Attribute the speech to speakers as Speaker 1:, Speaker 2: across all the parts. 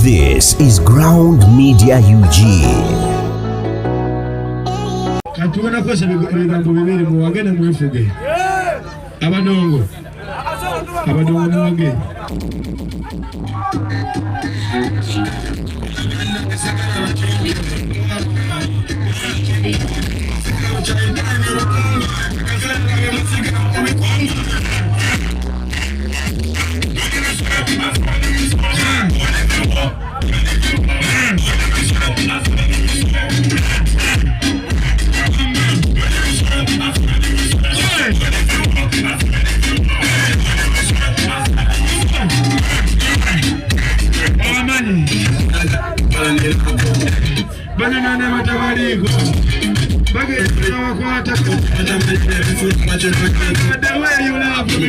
Speaker 1: This is Ground Media UG.
Speaker 2: Katubona kwese ebigambo bibiri muwagene mwefuge. Abadongo muwage. Banana matabariko bagenda wakwata the way you love me.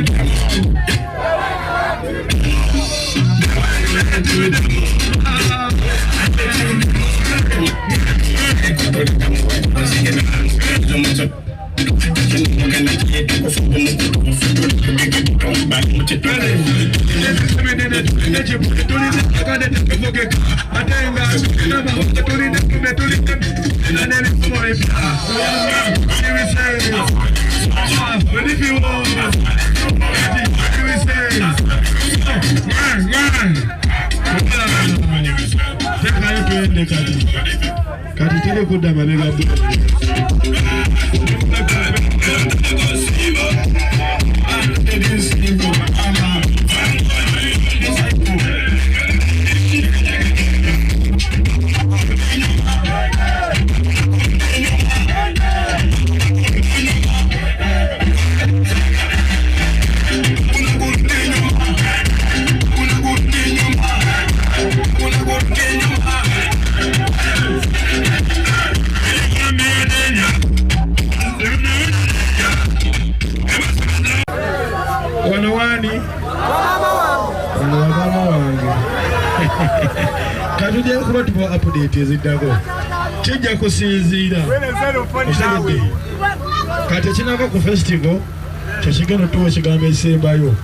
Speaker 2: Katujja kuba tuba update eziddako kijja kusinziira kati kinava ku festival kyekigenda tuwa ekigambo ekisembayo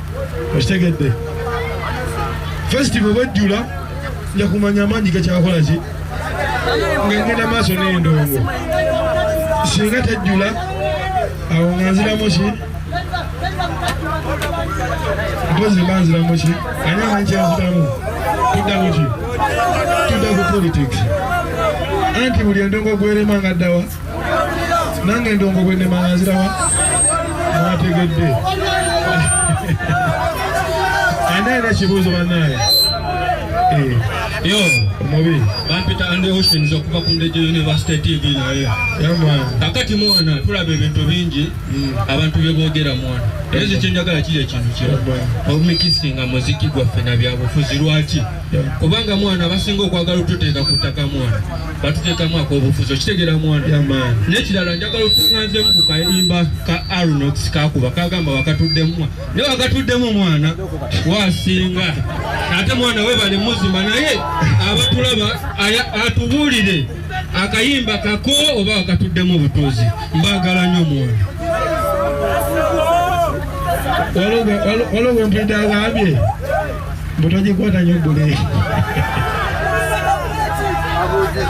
Speaker 2: okitegedde festival bwejjula nja kumanya amaanyi gakyakola ki ngengenda maaso n'endongo singa tejjula awo nga nziramu ki mpozi mba nziramu ki ani amanyi kyanziramu tuddamu ki tudda ku politics anti buli endongo gwerema nga ddawa nange endongo gwenema nga nzirawa mwategedde anaera kibuuzo bannaaye
Speaker 3: yo
Speaker 2: omubi
Speaker 3: bampita ande oceans okuva ku Ndejje University TV naye kakati mwana tulaba ebintu bingi abantu byeboogera mwana ezi kyenjagala kiri ekintu kiro omumikisinga muziki gwaffe na byabufuzi lwaki kubanga mwana basinga okwagala otuteeka ku ttaka mwana batuteekamu ak'obufuzi okitegeera mwana n'ekirala njagala otuŋŋanzemu ku kayimba ka Arnox kakuba kagamba wakatuddemu naye wakatuddemu mwana wasinga ate mwana webale muzima naye abatulaba atubuulire akayimba kako oba wakatuddemu obutuuzi mbaagala nnyo mwana
Speaker 2: waliwo mpita agambye mbutogikwata nnyo bbule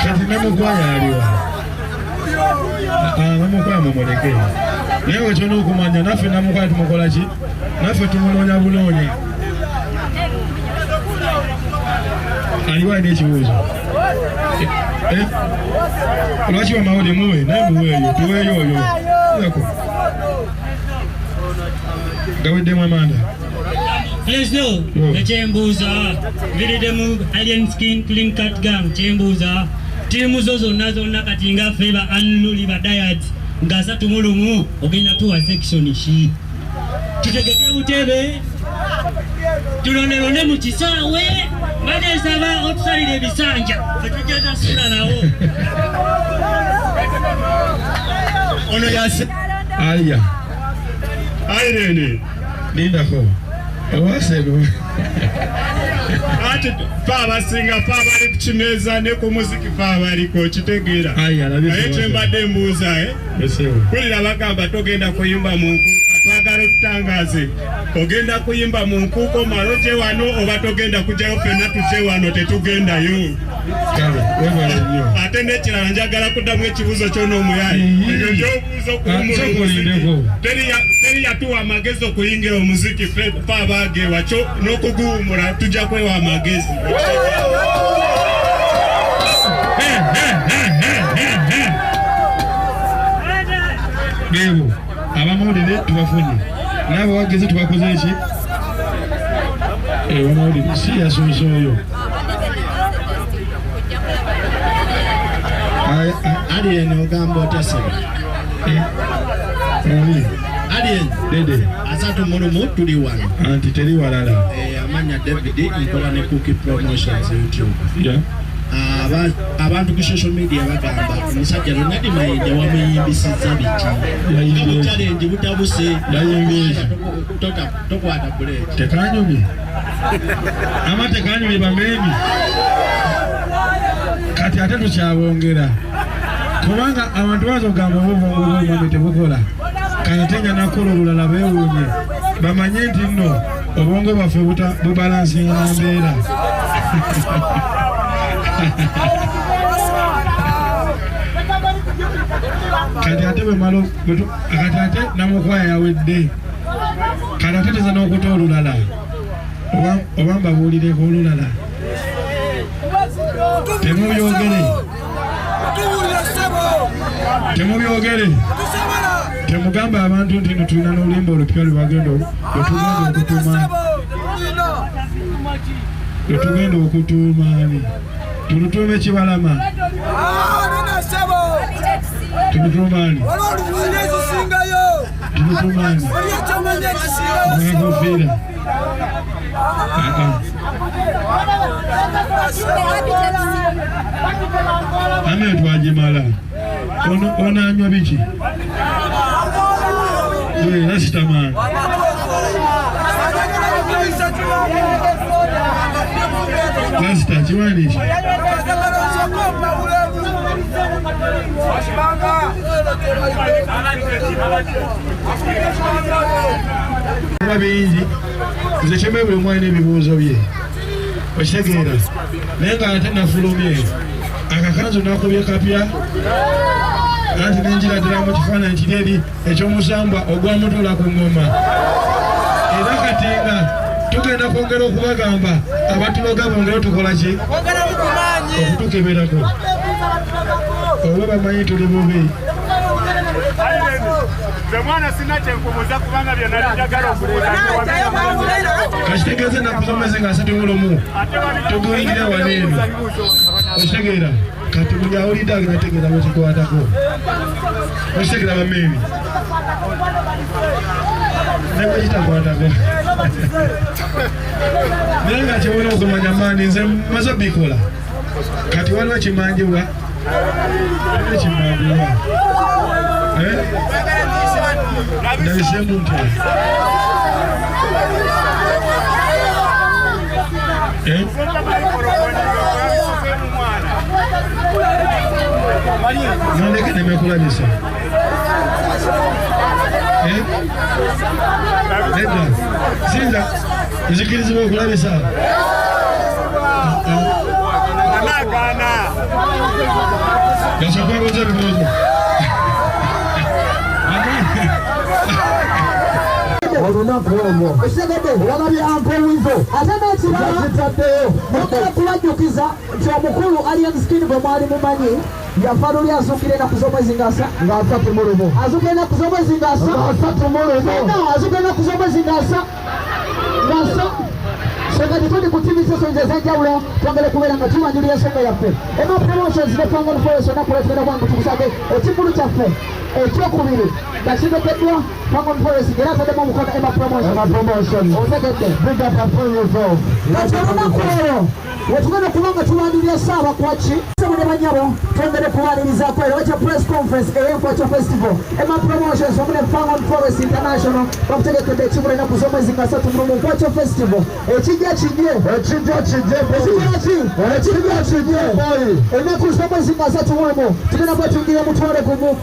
Speaker 2: kati namukwaya aliwa namukwaya mumuleke naye wekyona okumanya naffe namukwaya tumukola ki naffe tumunoonya bunoonya aliwa alina ekibuuzo lwaki wamawulire muwe naye muweeyo tuweeyo oyo gaweddemu amanda
Speaker 4: Lezo, ekyembuuza viridemu Alien Skin Clean Cut Gang kyembuuza tiimu zo zonna kati nga ffe ba Anluli ba Diet nga 3 ogenda tuwa section ki tutegeke butebe tulonelone mu kisaawe banesaba otusalire ebisanja fetujja sula nawo
Speaker 2: ono yase aliya ayirene lindako owasebo
Speaker 5: ati fa basinga fa bali ku kimeeza ne ku muziki fa baliko kitegeera naye kyembadde mbuuza kulira bagamba togenda kuyimba mu nkuuka twagala tutangaze ogenda kuyimba mu nkuuko maloje wano oba togenda kujjayo fenna tuje wano tetugendayo ate n'ekirala njagala kuddamu ekibuuzo ky'onoomuyayi ekyo ky'obuuza okuwummula omuziki teri yatuwa amagezi okuyingira omuziki fe abaageewa kyo n'okuguwummula tujja kwewa amagezi
Speaker 2: Beebo abamawulire tubafunye n'abo wageze tubakoze eki abamawulire si yasoosa oyo
Speaker 6: Alien ogamba otasema Alien
Speaker 2: dede
Speaker 6: asatu mulumu tuli wano
Speaker 2: anti teri walala
Speaker 6: amanya David nkola ne Cookie Promotions YouTube abantu ku social media bagamba omusajja Ronald Mayinja wamuyimbisizza biti challenge butabuse tokwata buleti
Speaker 2: tekanyumye ama tekanyumye bamemi kati ate tukyabongera kubanga abantu bazogamba obuvungu tebukola kanatenya nakola olulala beewuunye bamanye nti nno obwongo bwaffe bubalansinga na mbeera kati ate bwemalo kati ate namukwaya yawedde kati ate teza n'okuta olulala oba mbabuulireko olulala temubyogere temugamba abantu nti no tulina n'olulimba olupya lwebagenda lwetugenda okutuumaani tulutuume Kibalama tulutuumaani tulutuumaani mwakofiira ame twagimala onanywa biki nasitamaani nasita kiwanisha kuba bingi nze kyemwe buli omwana n'ebibuuzo bye okitegeera naye nga ate nafulumye akakanzu nakubye kapya anti nenjiraddira mu kifaananyi kiri eri ekyomusambwa ogwamutula ku ngoma era kati nga tugenda kwongera okubagamba abatuloga bongera tukola ki okutukeberako oba bamanyi tuli bubi kakitegeeza ennaku z'omwezi nga 31 tuguyingira waneeno okitegeera kati buli awulidde agenda tegeeza bwekikwatako okitegeera bameemi nebwekitakwatako naye nga kyewona okumanya maani nze maze obikola kati waliwo kimanjibwa ekimanjibwa nabisembu nti nondeke nemekulabisa nedda sinza nzikirizibwa okulabisa gasokwabuuza ebibuuzo olunaku olwo osegede olabye ampowizo ate n'ekirala ogera kubajjukiza nti omukulu Alien Skin bwe mwali mumanyi yafa luli azuukira ennaku z'omwezi nga 3 azuukira ennaku z'omwezi nga 3 azuukira ennaku z'omwezi nga 3 Sekati tuli kutimiza sonje z'enjawulo twongere kubeera nga tuwanjulira ensonga yaffe Emma Promotions ne Pangani Forest olunaku lwetugenda kwangu tukusage ekikulu kyaffe ekyokubiri kasigekeddwa Pangani Forest era ataddemu omukono Emma Promotions otegedde kati olunaku olwo wetugenda okuba nga tuwanjulira Ssaabakwaki ne banyabo twongere kuwanirizaako era wekya press conference ey'Enkwacho Festival Emma Promotions wamu ne Pangani Forest International bakutegekedde ekibula ennaku z'omwezi nga 3 mu Nkwacho Festival ekijja kijje ennaku z'omwezi nga 3 tugenda kwetuyingira mutwale gumu